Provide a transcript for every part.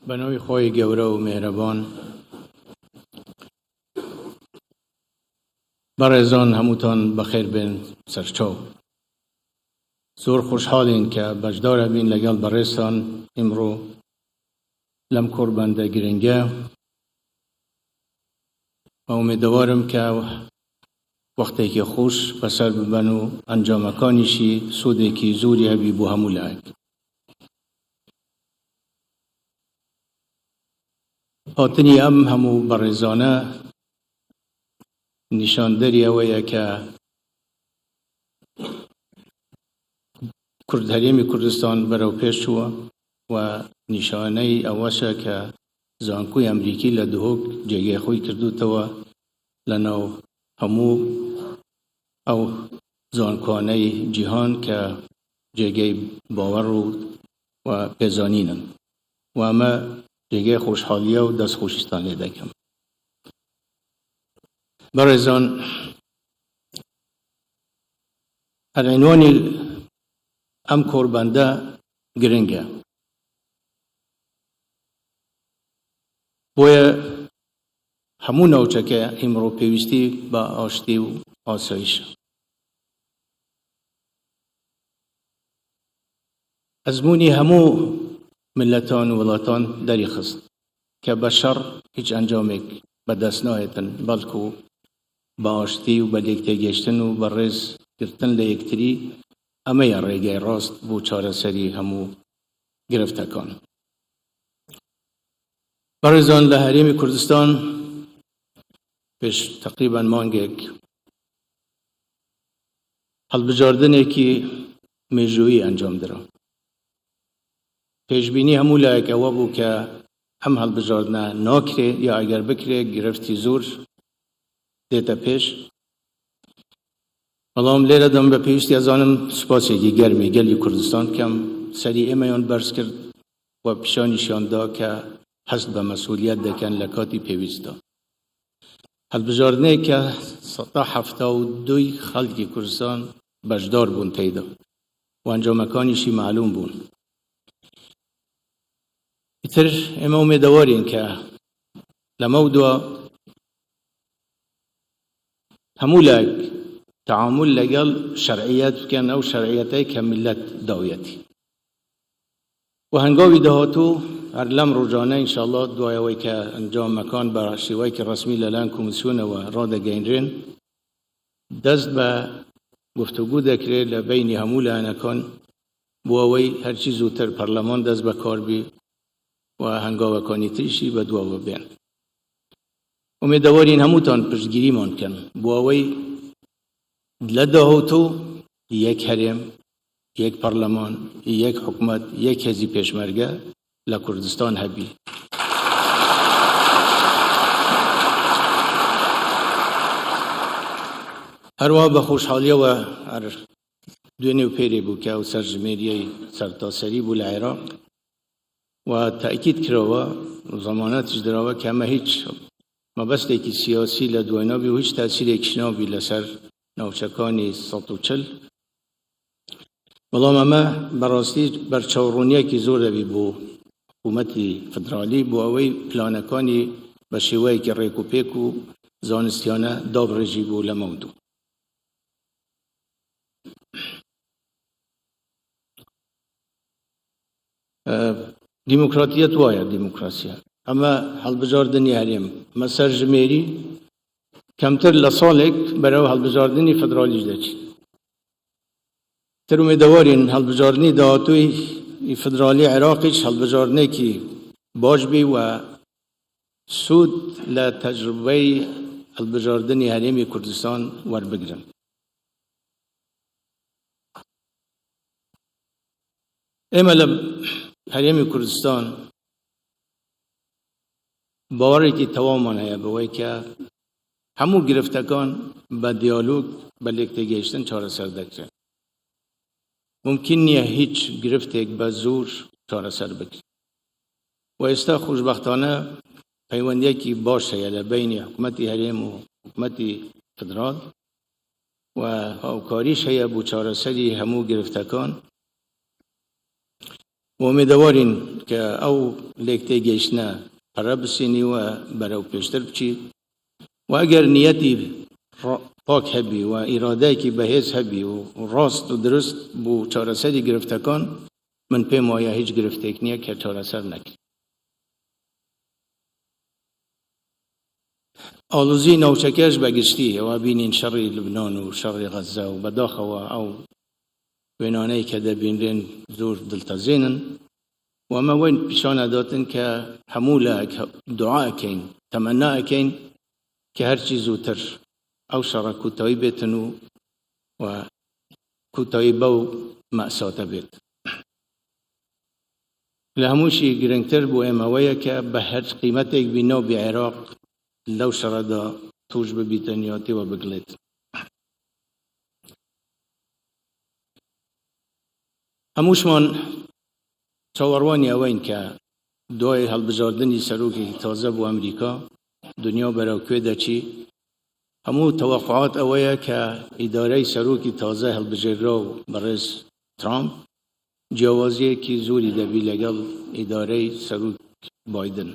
به نام خدای گوره و مهربان. برایزان هموتان بخیر بین سرچاو. زور خوشحالین که بجدار بین لگل برایستان امرو لم کربنده گرنگه و امیدوارم که وقتی که خوش بسر ببنو انجامکانیشی سودی که زوری هبی بو همو لعک. هاتنی ام همو برایزانه نشانداری اویا که هریمی کردستان برو پیش شو و نشانه اوشه که زانکوی امریکی لدهوک جگه خوی کردو توا لنو همو او زانکوانه جهان که جگه باور و پیزانینن و اما جگه خوشحالیه و دست خوشستان لیده کم. برایزان العنوانی ام کربنده گرنگه بوی همون اوچه که امرو پیوستی با آشتی و آسایش ازمونی همو ملتان و ولاتان داری خست که بشر هیچ انجامک به دست نایتن بلکو با آشتی و با لیکته گشتن و با رز گرتن لیکتری اما یا ریگه راست بو چاره سری همو گرفته کن. برایزان لحریم کردستان پیش تقریبا مانگک حل بجاردنه که میجویی انجام داره. پیشبینی همو لایک او بو که هم حل بجاردنه ناکره یا اگر بکره گرفتی زور دیتا پیش. اللهم لیره دم به پیوستی از آنم سپاسیگی گرمی گلی کردستان کم سریع امیان برس کرد و پیشانیشان دا که حسب به مسئولیت دکن لکاتی پیوستا. حل بجاردنه که 172 خلقی کردستان بجدار بون تیدا و انجامکانیشی معلوم بون. ایتر اما امیدوارین که لموضوع همو لک تعامل لگل شرعیت کن او شرعیتی که ملت داویتی و هنگاوی دهاتو ارلم روزانه انشاءالله دعایوی که انجام مکان برای شیوهی که رسمی لالان کمیسیون و راده گینرین دست به گفتگو دکره لبین همو لانکان بواوی هرچی زودتر پرلمان دست به کار بی و هنگاوی کانیتریشی به دعاو بین. امیدوارین هموتان پشتگیری مان کن بواوی لدهوتو یک حریم، یک پارلمان، یک حکومت، یک هزی پیشمرگه لکردستان هبی. هر وقت به خوشحالی و هر دنیا پیری بو که او سرجمیری سرتاسری بو العراق و تأکید کرده و زمانتش دراوه که همه هیچ مبسته که سیاسی لدوینا بی و هیچ تأثیر اکشنا بی لسر نوچکانی 140 بلام اما براستی برچاورونیه که زور بی بو حکومتی فدرالی بو اوی پلانکانی بشیوهی که ریکو پیکو زانستیانه داب رجی بو لمودو. دیموکراتیت وایا دیموکراسیه اما حل بجاردنی هریم مسر جمیری کمتر لسالک برای حل بجاردنی فدرالیش دچی. تر امیدوارین حل بجاردنی دهاتوی فدرالی عراقیش حل بجاردنی کی باش بی و سود لتجربه حل بجاردنی حریم کردستان ور بگیرن. ایمال حریم کردستان باوری که توامانه یا بوی که همو گرفتگان با دیالوگ با لیکته گیشتن چاره سر دکره. ممکن نیه هیچ گرفتگ با زور چاره سر بکر. و استا خوشبختانه پیوندیه که باشه یا بین حکومتی حریم و حکومتی فدرال و اوکاریش هیا بو چاره سری همو گرفتگان و امیدوارین که او لیکتی گیشنه پره بسینی و برای پیشتر بچی و اگر نیتی پاک هبی و اراده که بهیز هبی و راست و درست بو چارەسەری گرفتکان من پێم وایە هیچ گرفتێک نییە کە چارەسەر نەکرێت. ئاڵوزی ناوچەکەش بەگشتی ئەوە بینین شەڕی لوبنان و شەڕی غەزە و بەداخەوە ئەو وێنانەی کە دەبینرێن زۆر دڵتەزێنن و ئەمە وێن پیشانەداتن کە هەموو لە دوعاکەین تەمەناکەین کە هەرچی زووتر ئەو شەڕە کوتایی بێتن و کوتایی بەو مەئساتە بێت. لە هەمووشی گرنگتر بۆ ئێمەوەیە کە بە هەر قیمەتێک بینەوە بێ عێراق لەو شەڕەدا توش ببیتن یا تێوە بگڵێت. هەمووشمان چاوەڕوانی ئەوەین کە دوای هەڵبژاردنی سەرۆکی تازە بۆ ئەمریکا دنیا بەرەوکوێ دەچی. هەموو تەوەقعات ئەوەیە کە ئیدارەی سەرۆکی تازە هەڵبژێررا و بەڕێز ترامپ جیاوازیەکی زۆری دەبی لەگەڵ ئیدارەی سەرۆک بایدن.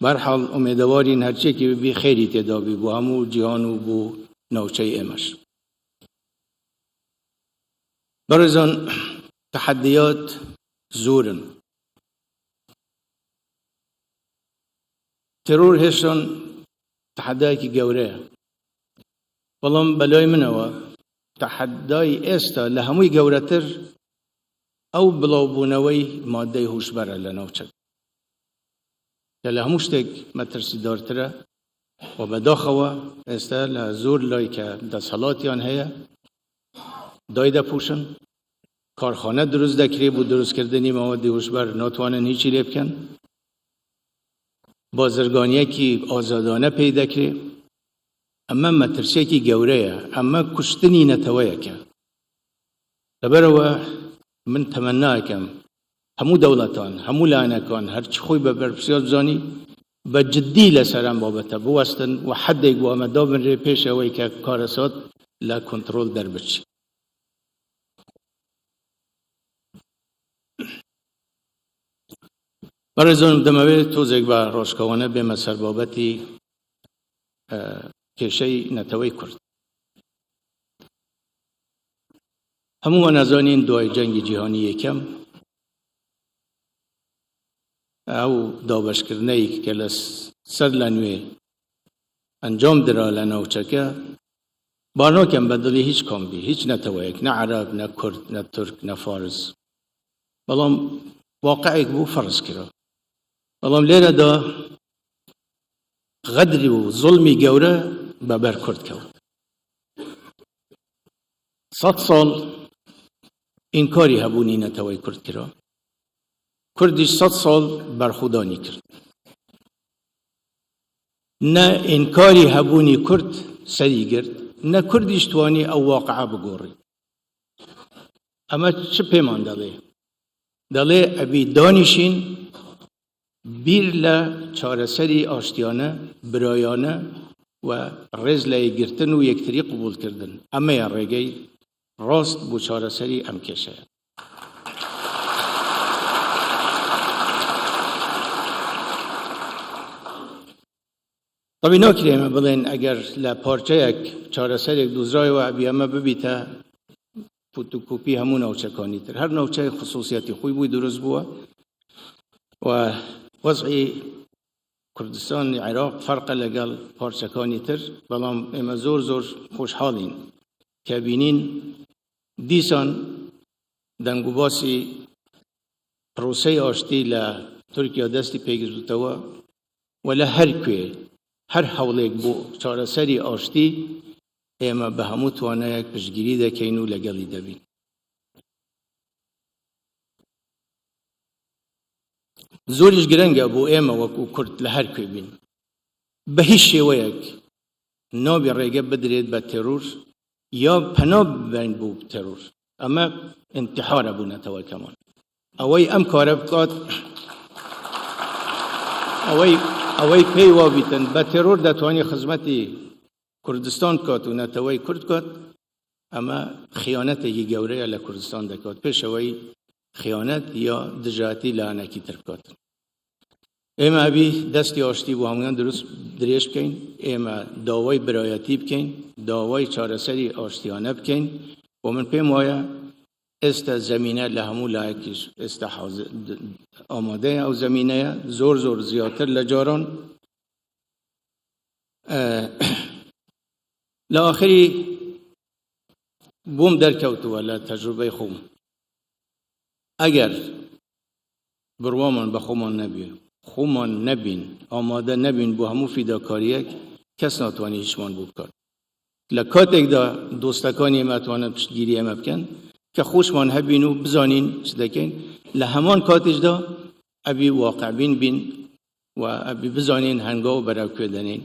بەرحاڵ ئومێدەوارین هەرچێکی ببی خێری تێدا بی بۆ هەموو جیهان و بۆ ناوچەی ئێمەش. بەڕێزان تەحەدیات زۆرن. ترۆر هێشتان تەحەدایەکی گەورەیە. بەڵام بەلای منەوە تەحەدای ئێستا لە هەمووی گەورەتر ئەو بڵاوبوونەوەی مادەی هوشبەرە لە ناوچەک کە لە هەموو شتێک مەترسیدارترە و بەداخەوە ئێستا لە زۆر لای کە دەسەڵاتیان هەیە دای دەپوشن، کارخانە دروست دەکرێت بۆ دروستکردنی مەوادی هوشبەر ناتوانن هیچی لێ بکەن، بازرگانیەکی ئازادانە پێی دەکرێت. ئەمە مەترسێکی گەورەیە، ئەمە کوشتنی نەتەوەیەکە. لەبەرەوە من تەمەناکەم هەموو دەوڵەتان، هەموو لایەنەکان هەرچی خۆی بە بەرپرسیار بزانی بە جددی لەسەر ئەم بابەتە بوەستن و حەدێک بۆ ئەمە دابنرێ پێش ئەوەی کە کارەسات لە کۆنتڕۆل دەربچی. بەڕێزان دەمەوێت تۆزێک بە ڕۆژکەوانە بێمە سەر بابەتی کێشەی نەتەوەی کورد. هەمووان ئەزانین دوای جەنگی جیهانی یەکەم ئەو دابەشکردنەی کە لە سەر لە نوێ ئەنجام درا لە ناوچەکە بارناکەم بەدڵی هیچ کۆمبی، هیچ نەتەوەیەک، نە عەرەب، نە کورد، نە تورک، نە فارس، بەڵام واقعێک بوو فەرز کرا. بەڵام لێرەدا غەدری و زوڵمی گەورە بەبەر کورد کەوت. 100 ساڵ ئینکاری هەبوونی نەتەوەی کورد کرا. کوردیش 100 ساڵ بەرخودانی کرد. نە ئینکاری هەبوونی کورد سەری گرت، نە کوردیش توانی ئەو واقعە بگۆڕی. ئەمە چ پێمان دەڵێ؟ دەڵێ ئەبی دانیشین بیر لە چارەسەری ئاشتیانە، برایانە و ڕێز لە یەکگرتن و یەکتری قبولکردن. ئەمەیە ڕێگەی ڕاست بۆ چارەسەری ئەم کێشەیە. طبی ناکرێ ئێمە بڵێن ئەگەر لە پارچەیەک چارەسەرێک دۆزرایەوە ئەبی ئەمە ببیتە فۆتۆکۆپی هەموو ناوچەکانی تر. هەر ناوچەی خصوصیەتی خۆی بووی دروست بووە و وەزعی کوردستان عێراق فەرقە لەگەڵ پارچەکانی تر. بەڵام ئێمە زۆر زۆر خۆشحاڵین کە بینین دیسان دەنگ و باسی پرۆسەی ئاشتی لە تورکیا دەستی پێگرتووە و لە هەر کوێ هەر هەوڵێک بۆ چارەسەری ئاشتی ئێمە بە هەموو توانایەک پشتگیری دەکەین و لەگەڵی دەبین. زۆریش گرنگە بۆ ئێمە وەکو کورد لە هەر کوێ بین بە هیچ شێوەیەک نابی ڕێگە بدرێت بە تێرۆر یا پەنا ببین بۆ تێرۆر. ئەمە ئینتیحارە بوونەتەوەکەمان. ئەوەی ئەم کارە بکات، ئەوەی پێی وابیتن بە تێرۆر دەتوانی خزمەتی کوردستان کات و نەتەوەی کورد کات، ئەمە خیانەتێکی گەورەیە لە کوردستان دەکات. پێشەوەی خیانت یا دجاتی لعنکی ترکات اما بی دستی آشتی بو همگان درست دریش بکن اما داوای برایتی بکن داوای چارەسەری آشتیانه بکن و من پیم وایە ئێستا زمینە لە هەموو لایەکیش ئێستا ئامادەیە ئەو زمینەیە زۆر زیاتر لە جاران لە ئاخری بۆم دەرکەوتووە لە تەجروبەی خۆم ئەگەر بڕوامان بە خۆمان نەبێ خۆمان نەبین ئامادە نەبین بۆ هەموو فیداکاریەک کەس ناتوانێت هیچمان بۆ بکات لە کاتێکدا دۆستەکانی ئێمە ئەتوانن پشتگیری ئێمە بکەن کە خۆشمان هەبین و بزانین چ دەکەین لە هەمان کاتێشدا ئەبی واقعبین بین و ئەبی بزانین هەنگاو بەراوکوێ دەنین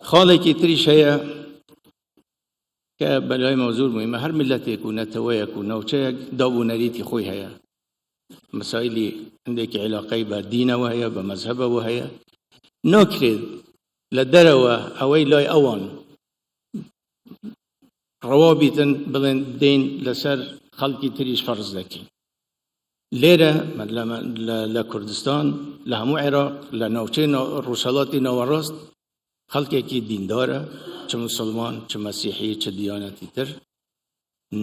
خاڵێکی تریش هەیە کە بەلای مەوزور مهمە هەر میلەتێک و نەتەوەیەک و ناوچەیەک دابوونەریتی خۆی هەیە مسائلی هەندێکی علاقەی بە دینەوە هەیە بە مەزهەبەوە هەیە ناکرێت لە دەرەوە ئەوەی لای ئەوان ڕەوابیتن بڵێن دێن لەسەر خەڵکی تریش فەرز دەکەین لێرە لە کوردستان لە هەموو عێراق لە ناوچەی ڕۆژهەڵاتی ناوەڕاست خەڵکێکی دیندارە چ موسڵمان چ مەسیحی چ دیانەتی تر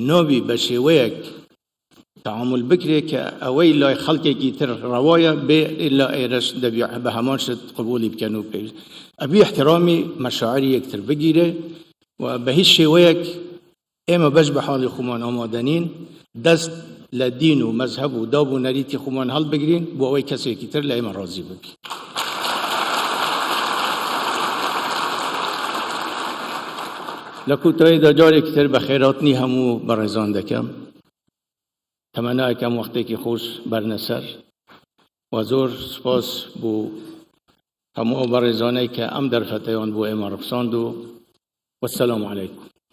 نابی بە شێوەیەک تعامل بکرێت کە ئەوەی لای خەڵکێکی تر ڕەوایە بێ ئیلا ئێرەش دەبی بە هەمان شت قبولی بکەن و پێویست ئەبی احترامی مەشاعری یەکتر بگیرێ و بە هیچ شێوەیەک ئێمە بەش بە حاڵی خۆمان ئامادەنین دەست لە دین و مەزهەب و دابوونەریتی خۆمان هەڵبگرین بۆ ئەوەی کەسێکی تر لە ئێمە ڕازی ببی لە کوتاییدا جارێکی تر بە خێراتنی هەموو بەڕێزان دەکەم تەمەنایەکەم وەختێکی خۆش بەرنەسەر و زۆر سپاس بۆ هەموو ئەو بەڕێزانەی کە ئەم دەرفەتەیان بۆ ئێمە ڕەخساند و وەسەلام عەلەیکم